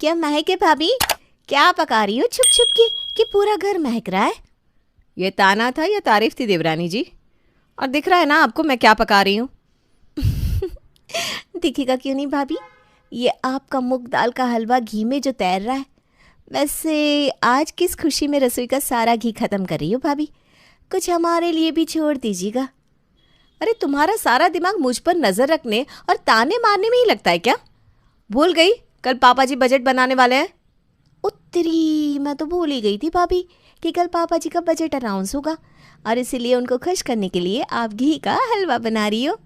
क्या महक है भाभी? क्या पका रही हो छुप छुप के कि पूरा घर महक रहा है? ये ताना था या तारीफ थी देवरानी जी? और दिख रहा है ना आपको मैं क्या पका रही हूँ। दिखेगा क्यों नहीं भाभी, ये आपका मूंग दाल का हलवा घी में जो तैर रहा है। वैसे आज किस खुशी में रसोई का सारा घी खत्म कर रही हो भाभी? कुछ हमारे लिए भी छोड़ दीजिएगा। अरे तुम्हारा सारा दिमाग मुझ पर नज़र रखने और ताने मारने में ही लगता है क्या? भूल गई कल पापा जी बजट बनाने वाले हैं। उत्तरी, मैं तो भूल ही गई थी भाभी कि कल पापा जी का बजट अनाउंस होगा और इसीलिए उनको खुश करने के लिए आप घी का हलवा बना रही हो।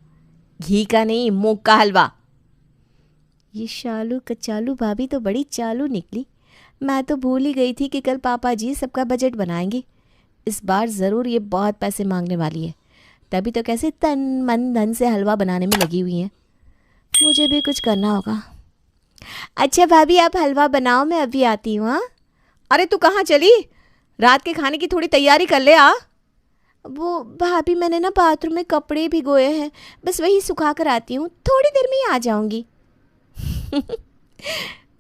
घी का नहीं, मूंग का हलवा। ये शालू कचालू भाभी तो बड़ी चालू निकली। मैं तो भूल ही गई थी कि कल पापा जी सबका बजट बनाएंगे। इस बार ज़रूर ये बहुत पैसे मांगने वाली है, तभी तो कैसे तन मन धन से हलवा बनाने में लगी हुई हैं। मुझे भी कुछ करना होगा। अच्छा भाभी, आप हलवा बनाओ, मैं अभी आती हूँ। हाँ। अरे तू कहाँ चली? रात के खाने की थोड़ी तैयारी कर ले। वो भाभी, मैंने ना बाथरूम में कपड़े भिगोए हैं, बस वही सुखा कर आती हूँ, थोड़ी देर में ही आ जाऊँगी।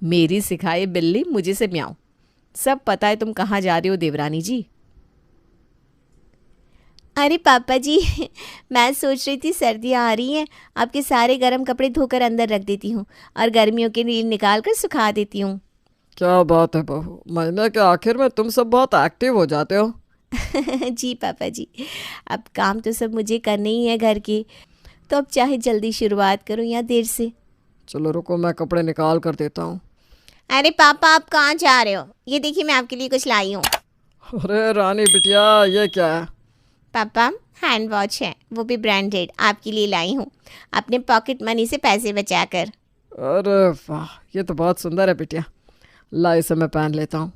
मेरी सिखाए बिल्ली मुझे से म्याऊं। सब पता है तुम कहाँ जा रही हो देवरानी जी। अरे पापा जी, मैं सोच रही थी सर्दियाँ आ रही हैं, आपके सारे गर्म कपड़े धोकर अंदर रख देती हूँ और गर्मियों के लिए निकाल कर सुखा देती हूँ। क्या बात है बहू, महीने के आखिर में तुम सब बहुत एक्टिव हो जाते हो। जी पापा जी, अब काम तो सब मुझे करने ही है घर के, तो अब चाहे जल्दी शुरुआत करूँ या देर से। चलो रुको, मैं कपड़े निकाल कर देता हूँ। अरे पापा, आप कहाँ जा रहे हो? ये देखिए, मैं आपके लिए कुछ लाई हूँ। अरे रानी बिटिया, ये क्या है? पापा, हैंड वॉच है, वो भी ब्रांडेड, आपके लिए लाई हूँ, अपने पॉकेट मनी से पैसे बचाकर। अरे वाह, ये तो बहुत सुंदर है बिटिया। ला, इसे मैं पहन लेता हूँ।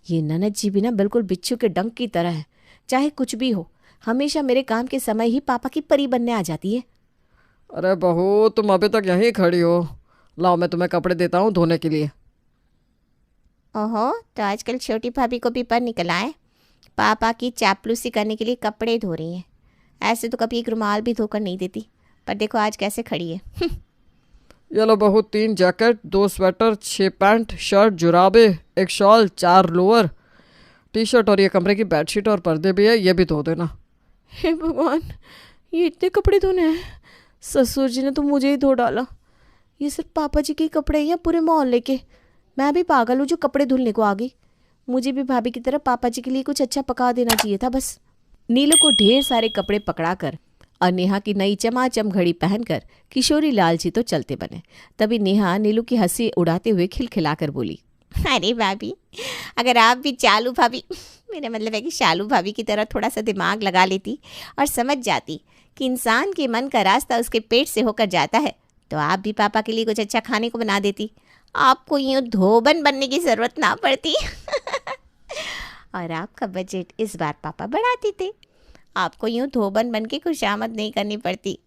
ये ननद जी भी ना बिल्कुल बिच्छू के डंक की तरह है। चाहे कुछ भी हो, हमेशा मेरे काम के समय ही पापा की परी बनने आ जाती है। अरे बहू, तुम अभी तक यहीं खड़ी हो। लाओ, मैं तुम्हें कपड़े देता हूँ धोने के लिए। ओहो, तो आजकल छोटी भाभी को भी पर निकल आए, पापा की चापलूसी करने के लिए कपड़े धो रही हैं। ऐसे तो कभी एक रुमाल भी धोकर नहीं देती, पर देखो आज कैसे खड़ी है। ये लो बहू, 3 जैकेट, 2 स्वेटर, 6 पैंट, शर्ट, जुराबे, 1 शॉल, 4 लोअर, टी शर्ट और ये कमरे की बेडशीट और पर्दे भी है, ये भी धो देना। हे भगवान, ये इतने कपड़े धोने हैं? ससुर जी ने तो मुझे ही धो डाला। ये सिर्फ पापा जी के ही कपड़े हैं या पूरे मोहल्ले के? मैं भी पागल हूँ जो कपड़े धुलने को आ गई। मुझे भी भाभी की तरह पापा जी के लिए कुछ अच्छा पका देना चाहिए था बस। नीलू को ढेर सारे कपड़े पकड़ाकर और नेहा की नई चमाचम घड़ी पहनकर किशोरी लाल जी तो चलते बने। तभी नेहा नीलू की हंसी उड़ाते हुए खिलखिलाकर बोली, अरे भाभी, अगर आप भी चालू भाभी, मेरा मतलब है कि शालू भाभी की तरह थोड़ा सा दिमाग लगा लेती और समझ जाती कि इंसान के मन का रास्ता उसके पेट से होकर जाता है, तो आप भी पापा के लिए कुछ अच्छा खाने को बना देती, आपको यूँ धोबन बनने की ज़रूरत ना पड़ती। और आपका बजट इस बार पापा बढ़ाते थे, आपको यूँ धोबन बन के खुशामद नहीं करनी पड़ती।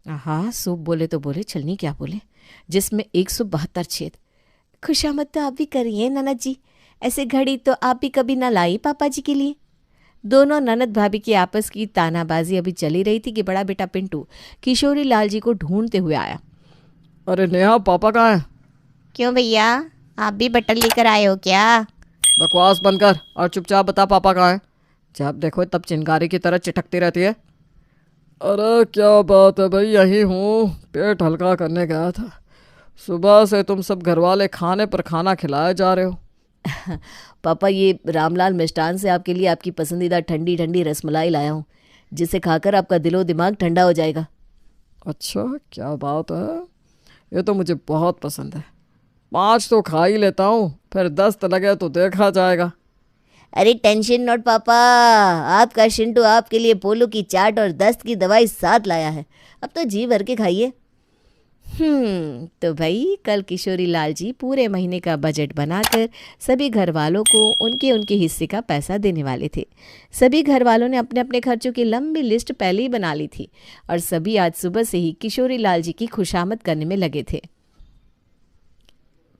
हाँ, सूप बोले तो बोले, छलनी क्या बोले, जिसमें 172 छेद। खुशामद तो आप भी करिए ननद जी, ऐसे घड़ी तो आप भी कभी ना लाई पापा जी के लिए। दोनों ननद भाभी की आपस की तानाबाजी अभी चली रही थी कि बड़ा बेटा पिंटू किशोरी लाल जी को ढूंढते हुए आया। अरे नेहा, पापा कहाँ हैं? क्यों भैया, आप भी बटन लेकर आए हो क्या? बकवास बंद कर और चुपचाप बता पापा कहाँ हैं। जब देखो तब चिंगारी की तरह चिटकती रहती है। अरे क्या बात है भाई, यही हूँ, पेट हल्का करने गया था। सुबह से तुम सब घरवाले खाने पर खाना खिलाए जा रहे हो। पापा, ये रामलाल मिष्ठान से आपके लिए आपकी पसंदीदा ठंडी ठंडी रसमलाई लाया हूँ, जिसे खाकर आपका दिलो दिमाग ठंडा हो जाएगा। अच्छा, क्या बात है, ये तो मुझे बहुत पसंद है। 5 तो खा ही लेता हूँ, फिर 10 लगे तो देखा जाएगा। अरे टेंशन नॉट पापा, आपका शिंटू आपके लिए पोलो की चाट और दस्त की दवाई साथ लाया है, अब तो जी भर के खाइए। तो भाई कल किशोरी लाल जी पूरे महीने का बजट बनाकर सभी घर वालों को उनके उनके हिस्से का पैसा देने वाले थे। सभी घर वालों ने अपने अपने खर्चों की लंबी लिस्ट पहले ही बना ली थी और सभी आज सुबह से ही किशोरी लाल जी की खुशामद करने में लगे थे।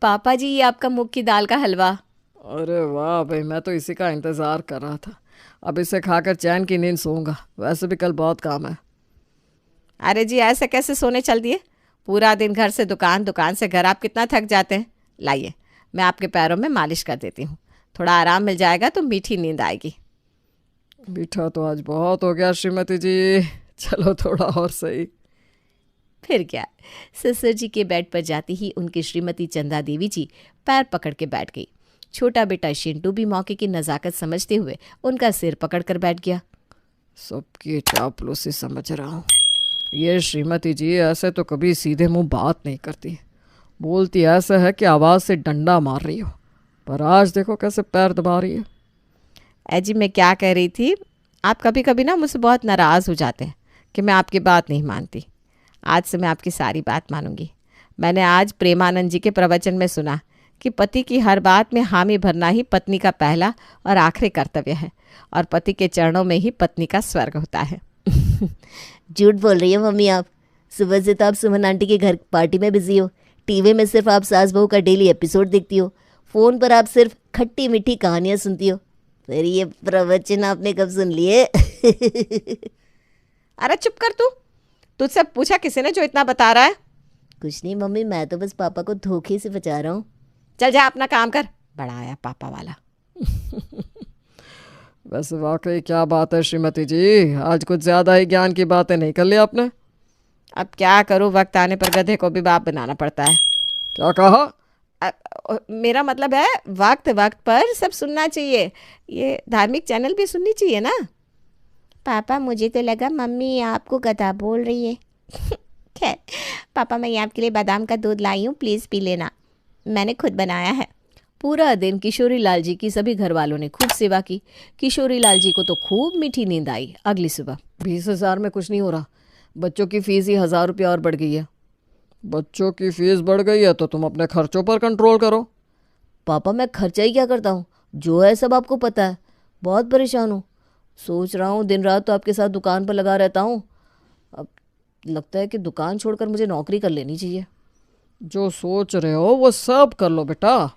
पापा जी, ये आपका मूंग की दाल का हलवा। अरे वाह भाई, मैं तो इसी का इंतज़ार कर रहा था। अब इसे खाकर चैन की नींद सोऊंगा, वैसे भी कल बहुत काम है। अरे जी, ऐसे कैसे सोने चल दिए? पूरा दिन घर से दुकान, दुकान से घर, आप कितना थक जाते हैं। लाइए, मैं आपके पैरों में मालिश कर देती हूँ, थोड़ा आराम मिल जाएगा तो मीठी नींद आएगी। मीठा तो आज बहुत हो गया श्रीमती जी, चलो थोड़ा और सही। फिर क्या, ससुर जी के बेड पर जाती ही उनकी श्रीमती चंदा देवी जी पैर पकड़ के बैठ गई। छोटा बेटा शिंटू भी मौके की नज़ाकत समझते हुए उनका सिर पकड़ कर बैठ गया। सबकी चापलूसी समझ रहा हूँ, ये श्रीमती जी ऐसे तो कभी सीधे मुंह बात नहीं करती, बोलती ऐसा है कि आवाज़ से डंडा मार रही हो, पर आज देखो कैसे पैर दबा रही है। जी मैं क्या कह रही थी, आप कभी कभी ना मुझसे बहुत नाराज़ हो जाते हैं कि मैं आपकी बात नहीं मानती। आज से मैं आपकी सारी बात मानूंगी। मैंने आज प्रेमानंद जी के प्रवचन में सुना कि पति की हर बात में हामी भरना ही पत्नी का पहला और आखिरी कर्तव्य है, और पति के चरणों में ही पत्नी का स्वर्ग होता है। झूठ बोल रही है मम्मी आप। सुबह से तो आप सुमन आंटी के घर पार्टी में बिजी हो, टीवी में सिर्फ आप सास बहू का डेली एपिसोड देखती हो, फ़ोन पर आप सिर्फ खट्टी मीठी कहानियाँ सुनती हो, फिर ये प्रवचन आपने कब सुन लिए? अरे चुप कर तू, तुझसे पूछा किसी ने जो इतना बता रहा है? कुछ नहीं मम्मी, मैं तो बस पापा को धोखे से बचा रहा हूँ। चल जा अपना काम कर, बड़ा आया पापा वाला। वैसे वाकई क्या बात है श्रीमती जी, आज कुछ ज़्यादा ही ज्ञान की बातें नहीं कर ली आपने। अब क्या करूँ, वक्त आने पर गधे को भी बाप बनाना पड़ता है। क्या कहा? मेरा मतलब है वक्त वक्त पर सब सुनना चाहिए, ये धार्मिक चैनल भी सुननी चाहिए ना। पापा मुझे तो लगा मम्मी आपको गधा बोल रही है। खैर पापा, मैं आपके लिए बादाम का दूध लाई हूँ, प्लीज़ पी लेना, मैंने खुद बनाया है। पूरा दिन किशोरी लाल जी की सभी घर वालों ने खूब सेवा की। किशोरी लाल जी को तो खूब मीठी नींद आई। अगली सुबह 20,000 में कुछ नहीं हो रहा, बच्चों की फीस ही 1,000 रुपया और बढ़ गई है। बच्चों की फीस बढ़ गई है तो तुम अपने खर्चों पर कंट्रोल करो। पापा मैं खर्चा ही क्या करता हूँ, जो है सब आपको पता है। बहुत परेशान हूँ, सोच रहा हूँ दिन रात तो आपके साथ दुकान पर लगा रहता हूँ। अब लगता है कि दुकान छोड़कर मुझे नौकरी कर लेनी चाहिए। जो सोच रहे हो वो सब कर लो बेटा,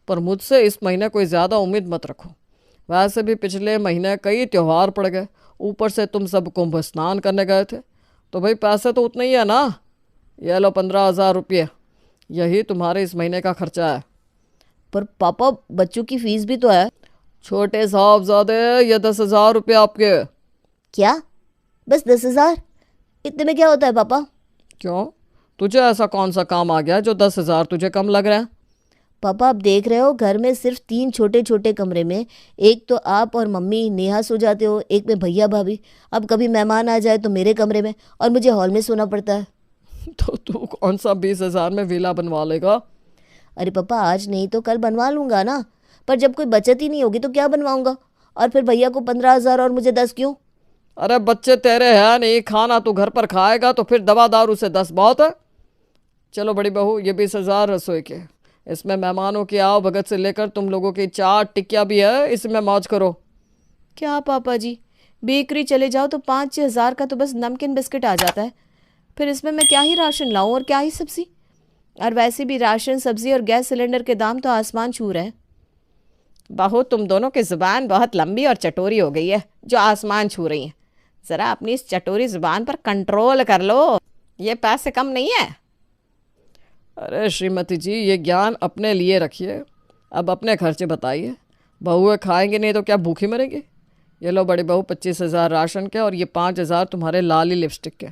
पर मुझसे इस महीने कोई ज़्यादा उम्मीद मत रखो। वैसे भी पिछले महीने कई त्यौहार पड़ गए, ऊपर से तुम सब कुंभ स्नान करने गए थे, तो भाई पैसे तो उतने ही है ना। ये लो 15,000 रुपये, यही तुम्हारे इस महीने का खर्चा है। पर पापा बच्चों की फीस भी तो है। छोटे साहबजादे, ये 10,000 रुपये आपके। क्या? बस 10,000? इतने में क्या होता है पापा? क्यों, तुझे ऐसा कौन सा काम आ गया जो 10,000 तुझे कम लग रहा है? पापा आप देख रहे हो, घर में सिर्फ 3 छोटे छोटे कमरे में, एक तो आप और मम्मी नेहा सो जाते हो, एक में भैया भाभी। अब कभी मेहमान आ जाए तो मेरे कमरे में, और मुझे हॉल में सोना पड़ता है। तो तू कौन सा 20,000 में विला बनवा लेगा? अरे पापा आज नहीं तो कल बनवा लूँगा ना, पर जब कोई बचत ही नहीं होगी तो क्या बनवाऊँगा? और फिर भैया को 15,000 और मुझे 10 क्यों? अरे बच्चे तेरे हैं नहीं, खाना तू घर पर खाएगा तो फिर दवा दारू से 10 बहुत है। चलो बड़ी बहू, ये 20,000 रसोई के, इसमें मेहमानों की आओ भगत से लेकर तुम लोगों की चाट टिक्किया भी है, इसमें मौज करो। क्या पापा जी, बेकरी चले जाओ तो 5-6 हज़ार का तो बस नमकीन बिस्किट आ जाता है, फिर इसमें मैं क्या ही राशन लाऊं और क्या ही सब्जी। और वैसे भी राशन, सब्जी और गैस सिलेंडर के दाम तो आसमान छू रहे हैं। बहू तुम दोनों की ज़ुबान बहुत लंबी और चटोरी हो गई है, जो आसमान छू रही है। ज़रा अपनी इस चटोरी ज़ुबान पर कंट्रोल कर लो, ये पैसे कम नहीं है। अरे श्रीमती जी, ये ज्ञान अपने लिए रखिए, अब अपने खर्चे बताइए। बहुएं खाएंगे नहीं तो क्या भूखी मरेंगी? ये लो बड़ी बहू 25,000 राशन के, और ये 5,000 तुम्हारे लाली लिपस्टिक के,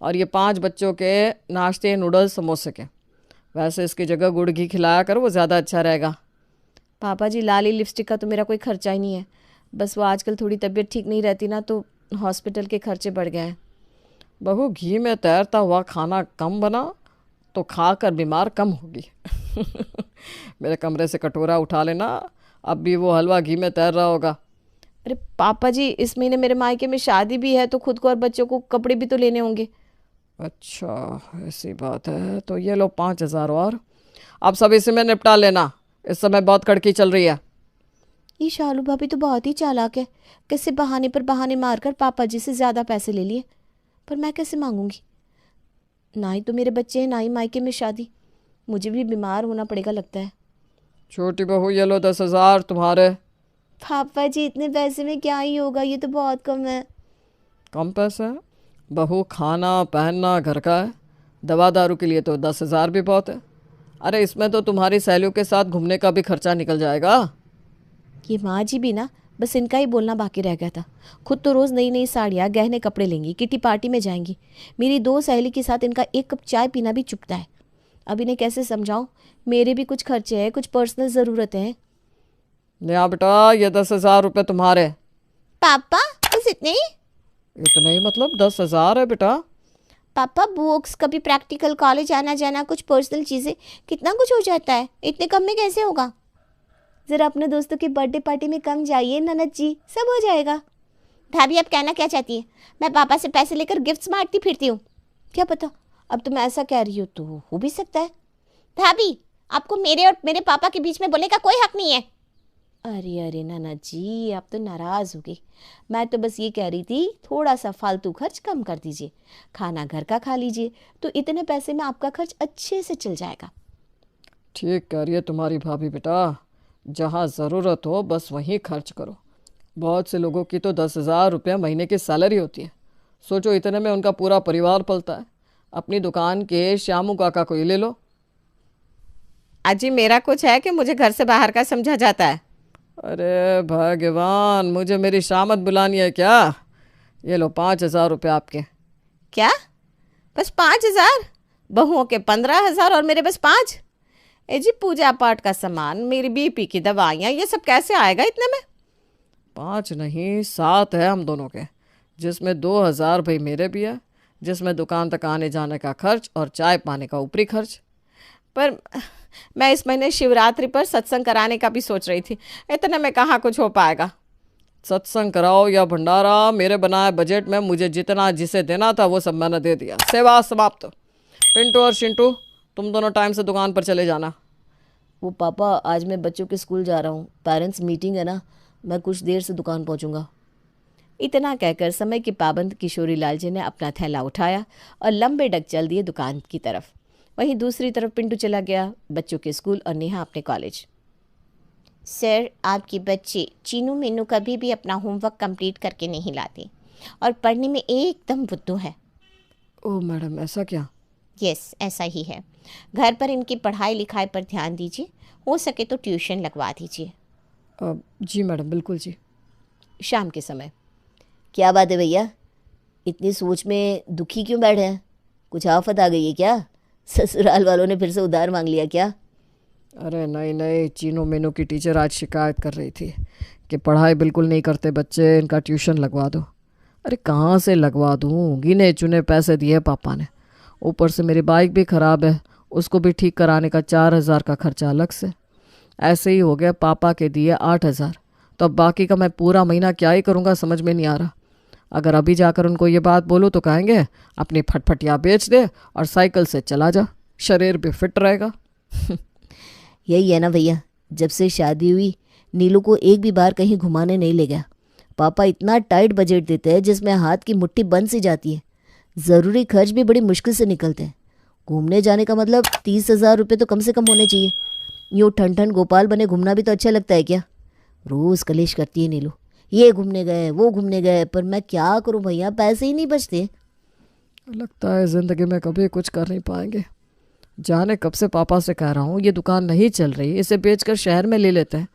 और ये 5 बच्चों के नाश्ते, नूडल्स, समोसे के। वैसे इसकी जगह गुड़ घी खिलाया करो, वो ज़्यादा अच्छा रहेगा। पापा जी लाली लिपस्टिक का तो मेरा कोई खर्चा ही नहीं है, बस वो आजकल थोड़ी तबीयत ठीक नहीं रहती ना, तो हॉस्पिटल के खर्चे बढ़ गए हैं। बहू घी में तैरता हुआ खाना कम बना तो खाकर बीमार कम होगी। मेरे कमरे से कटोरा उठा लेना, अब भी वो हलवा घी में तैर रहा होगा। अरे पापा जी इस महीने मेरे मायके में शादी भी है, तो खुद को और बच्चों को कपड़े भी तो लेने होंगे। अच्छा ऐसी बात है, तो ये लो 5,000 और, अब सब इसी में निपटा लेना, इस समय बहुत कड़की चल रही है। ये शालू भाभी तो बहुत ही चालाक है, कैसे बहाने पर बहाने मारकर पापा जी से ज़्यादा पैसे ले लिए, पर मैं कैसे मांगूंगी? ना ही तो मेरे बच्चे हैं, ना ही मायके में शादी, मुझे भी बीमार होना पड़ेगा लगता है। छोटी बहू ये लो 10,000 तुम्हारे। पापा जी इतने पैसे में क्या ही होगा, ये तो बहुत कम है। कम पैसे है? बहू खाना पहनना घर का है, दवा दारू के लिए तो 10,000 भी बहुत है। अरे इसमें तो तुम्हारी सहेलियों के साथ घूमने का भी खर्चा निकल जाएगा। ये माँ जी भी ना बस इनका ही बोलना बाकी रह गया था। खुद तो रोज़ नई नई साड़ियाँ गहने कपड़े लेंगी, किटी पार्टी में जाएंगी। मेरी 2 सहेली के साथ इनका 1 कप चाय पीना भी चुकता है। अब इन्हें कैसे समझाऊं, मेरे भी कुछ खर्चे हैं, कुछ पर्सनल ज़रूरतें हैं। नेहा बेटा, ये 10,000 रुपये तुम्हारे। पापा बस इतने ही? इतने ही मतलब 10,000 है बेटा। पापा बुक्स, कभी प्रैक्टिकल, कॉलेज आना जाना, कुछ पर्सनल चीज़ें, कितना कुछ हो जाता है, इतने कम में कैसे होगा? ज़रा अपने दोस्तों की बर्थडे पार्टी में कम जाइए ननद जी, सब हो जाएगा। भाभी आप कहना क्या चाहती है? मैं पापा से पैसे लेकर गिफ्ट्स बांटती फिरती हूँ। क्या पता, अब तो मैं ऐसा कह रही हूँ तो हो भी सकता है। भाभी आपको मेरे और मेरे पापा के बीच में बोलने का कोई हक नहीं है। अरे अरे नाना जी, आप तो नाराज़ हो गई। मैं तो बस ये कह रही थी थोड़ा सा फालतू खर्च कम कर दीजिए, खाना घर का खा लीजिए, तो इतने पैसे में आपका खर्च अच्छे से चल जाएगा। ठीक कह रही है तुम्हारी भाभी बेटा, जहाँ ज़रूरत हो बस वहीं खर्च करो। बहुत से लोगों की तो 10,000 रुपये महीने की सैलरी होती है। सोचो इतने में उनका पूरा परिवार पलता है। अपनी दुकान के श्यामू काका को ही ले लो। अजी मेरा कुछ है कि मुझे घर से बाहर का समझा जाता है। अरे भगवान, मुझे मेरी शामत बुलानी है क्या? ये लो 5,000 रुपये आपके। क्या बस 5,000? बहुओं के 15,000 और मेरे बस 5? ए जी पूजा पाठ का सामान, मेरी बीपी की दवाइयाँ, ये सब कैसे आएगा इतने में? 5 नहीं 7 है हम दोनों के, जिसमें 2,000 भाई मेरे भी है, जिसमें दुकान तक आने जाने का खर्च और चाय पाने का ऊपरी खर्च। पर मैं इस महीने शिवरात्रि पर सत्संग कराने का भी सोच रही थी, इतने में कहाँ कुछ हो पाएगा। सत्संग कराओ या भंडारा, मेरे बनाए बजट में मुझे जितना जिसे देना था वो सब मैंने दे दिया। सेवा समाप्त। पिंटू और शिंटू, तुम दोनों टाइम से दुकान पर चले जाना। वो पापा, आज मैं बच्चों के स्कूल जा रहा हूँ, पेरेंट्स मीटिंग है ना, मैं कुछ देर से दुकान पहुँचूँगा। इतना कहकर समय के पाबंद किशोरी लाल जी ने अपना थैला उठाया और लंबे डग चल दिए दुकान की तरफ। वहीं दूसरी तरफ पिंटू चला गया बच्चों के स्कूल और नेहा अपने कॉलेज। सर, आपकी बच्चे चीनू मीनू कभी भी अपना होमवर्क कंप्लीट करके नहीं लाते और पढ़ने में एकदम बुद्धू है। ओह मैडम, ऐसा क्या? यस, ऐसा ही है। घर पर इनकी पढ़ाई लिखाई पर ध्यान दीजिए, हो सके तो ट्यूशन लगवा दीजिए। जी मैडम, बिल्कुल जी। शाम के समय। क्या बात है भैया, इतनी सोच में दुखी क्यों बैठे हैं? कुछ आफत आ गई है क्या? ससुराल वालों ने फिर से उधार मांग लिया क्या? अरे नहीं नहीं, चीनू मीनू की टीचर आज शिकायत कर रही थी कि पढ़ाई बिल्कुल नहीं करते बच्चे, इनका ट्यूशन लगवा दो। अरे कहाँ से लगवा दूँ, गिने चुने पैसे दिए पापा ने, ऊपर से मेरी बाइक भी ख़राब है, उसको भी ठीक कराने का 4,000 का खर्चा अलग से। ऐसे ही हो गया, पापा के दिए 8,000, तो अब बाकी का मैं पूरा महीना क्या ही करूँगा समझ में नहीं आ रहा। अगर अभी जाकर उनको ये बात बोलूँ तो कहेंगे अपनी फटफटिया बेच दे और साइकिल से चला जा, शरीर भी फिट रहेगा। यही है ना भैया, जब से शादी हुई नीलू को एक भी बार कहीं घुमाने नहीं ले गया। पापा इतना टाइट बजट देते हैं जिसमें हाथ की मुट्ठी बंद सी जाती है। ज़रूरी खर्च भी बड़ी मुश्किल से निकलते हैं। घूमने जाने का मतलब 30,000 रुपये तो कम से कम होने चाहिए। यूँ ठन ठन गोपाल बने घूमना भी तो अच्छा लगता है क्या? रोज़ कलेश करती है नीलू, ये घूमने गए वो घूमने गए, पर मैं क्या करूं भैया, पैसे ही नहीं बचते। लगता है ज़िंदगी में कभी कुछ कर नहीं पाएंगे। जाने कब से पापा से कह रहा हूँ ये दुकान नहीं चल रही, इसे बेचकर शहर में ले लेते हैं,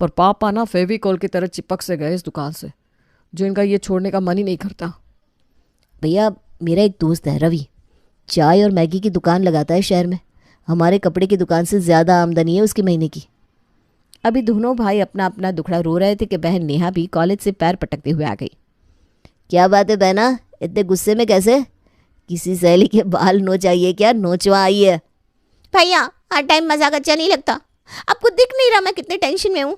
पर पापा ना फेविकॉल की तरह चिपक से गए इस दुकान से, जो इनका ये छोड़ने का मन ही नहीं करता। भैया, मेरा एक दोस्त है रवि, चाय और मैगी की दुकान लगाता है शहर में। हमारे कपड़े की दुकान से ज़्यादा आमदनी है उसकी महीने की। अभी दोनों भाई अपना अपना दुखड़ा रो रहे थे कि बहन नेहा भी कॉलेज से पैर पटकते हुए आ गई। क्या बात है बहना, इतने गुस्से में कैसे? किसी सहेली के बाल नोच आइए क्या? नोचवा आई है? भैया हर टाइम मजाक अच्छा नहीं लगता, आपको दिख नहीं रहा मैं कितने टेंशन में हूँ?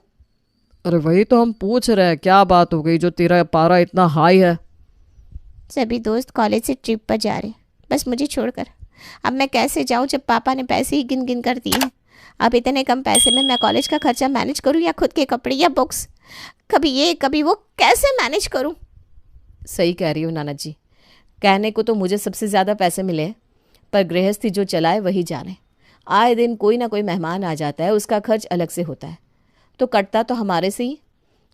अरे वही तो हम पूछ रहे हैं, क्या बात हो गई जो तेरा पारा इतना हाई है? सभी दोस्त कॉलेज से ट्रिप पर जा रहे, बस मुझे छोड़कर। अब मैं कैसे जाऊँ जब पापा ने पैसे ही गिन गिन कर दिए। अब इतने कम पैसे में मैं कॉलेज का खर्चा मैनेज करूँ या खुद के कपड़े या बुक्स, कभी ये कभी वो, कैसे मैनेज करूँ? सही कह रही हो नाना जी, कहने को तो मुझे सबसे ज़्यादा पैसे मिले, पर गृहस्थी जो चलाए वही जाने। आए दिन कोई ना कोई मेहमान आ जाता है, उसका खर्च अलग से होता है, तो कटता तो हमारे से ही।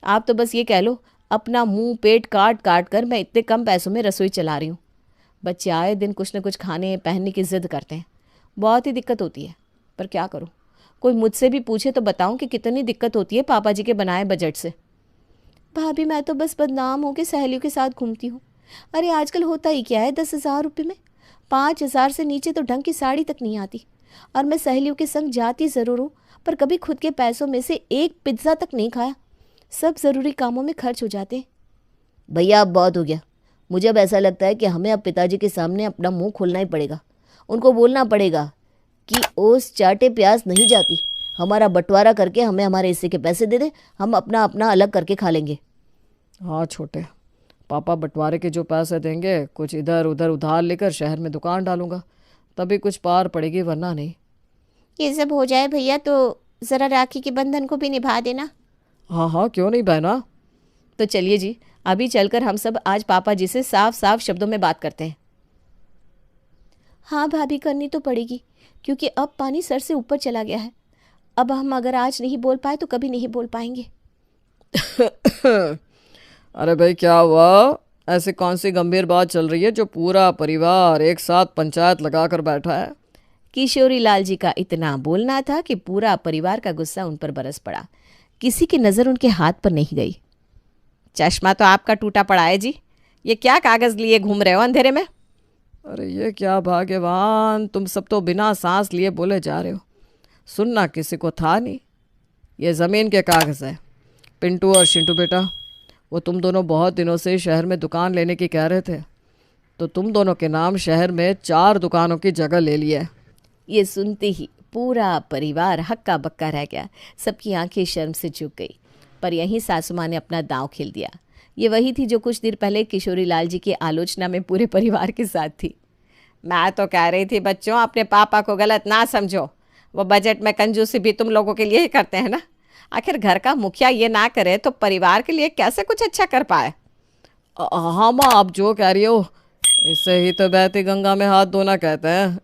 आप तो बस ये कह लो अपना मुंह पेट काट काट कर मैं इतने कम पैसों में रसोई चला रही हूँ। बच्चे आए दिन कुछ न कुछ खाने पहनने की ज़िद करते हैं, बहुत ही दिक्कत होती है। पर क्या करूं, कोई मुझसे भी पूछे तो बताऊं कि कितनी दिक्कत होती है पापा जी के बनाए बजट से। भाभी मैं तो बस बदनाम हो के सहेलियों के साथ घूमती हूँ। अरे आजकल होता ही क्या है, 10,000 रुपये में 5,000 से नीचे तो ढंग की साड़ी तक नहीं आती। और मैं सहेलियों के संग जाती ज़रूर हूँ, पर कभी खुद के पैसों में से एक पिज्ज़ा तक नहीं खाया। सब ज़रूरी कामों में खर्च हो जाते हैं। भैया अब बहुत हो गया। मुझे अब ऐसा लगता है कि हमें अब पिताजी के सामने अपना मुंह खोलना ही पड़ेगा। उनको बोलना पड़ेगा कि ओस चाटे प्याज नहीं जाती, हमारा बंटवारा करके हमें हमारे हिस्से के पैसे दे दे, हम अपना अपना अलग करके खा लेंगे। हाँ छोटे, पापा बंटवारे के जो पैसे देंगे कुछ इधर उधर उधार लेकर शहर में दुकान डालूंगा, तभी कुछ पार पड़ेगी, वरना नहीं। ये सब हो जाए भैया तो ज़रा राखी के बंधन को भी निभा देना। हाँ हाँ क्यों नहीं बहना। तो चलिए जी, अभी चलकर हम सब आज पापा जी से साफ साफ शब्दों में बात करते हैं। हाँ भाभी, करनी तो पड़ेगी, क्योंकि अब पानी सर से ऊपर चला गया है। अब हम अगर आज नहीं बोल पाए तो कभी नहीं बोल पाएंगे। अरे भाई क्या हुआ, ऐसी कौन सी गंभीर बात चल रही है जो पूरा परिवार एक साथ पंचायत लगाकर बैठा है। किशोरी लाल जी का इतना बोलना था कि पूरा परिवार का गुस्सा उन पर बरस पड़ा। किसी की नज़र उनके हाथ पर नहीं गई। चश्मा तो आपका टूटा पड़ा है जी, ये क्या कागज़ लिए घूम रहे हो अंधेरे में? अरे ये क्या भाग्यवान, तुम सब तो बिना सांस लिए बोले जा रहे हो। सुनना किसी को था नहीं। ये ज़मीन के कागज़ है। पिंटू और शिंटू बेटा, वो तुम दोनों बहुत दिनों से शहर में दुकान लेने की कह रहे थे, तो तुम दोनों के नाम शहर में 4 दुकानों की जगह ले लिया है। ये सुनते ही पूरा परिवार हक्का बक्का रह गया। सबकी आंखें शर्म से झुक गई। पर यहीं सासू माँ ने अपना दांव खेल दिया। ये वही थी जो कुछ देर पहले किशोरी लाल जी की आलोचना में पूरे परिवार के साथ थी। मैं तो कह रही थी बच्चों, अपने पापा को गलत ना समझो, वो बजट में कंजूसी भी तुम लोगों के लिए ही करते हैं ना। आखिर घर का मुखिया ये ना करे तो परिवार के लिए कैसे कुछ अच्छा कर पाए। हाँ माँ, आप जो कह रही हो, इससे ही तो बहती गंगा में हाथ धोना कहते हैं।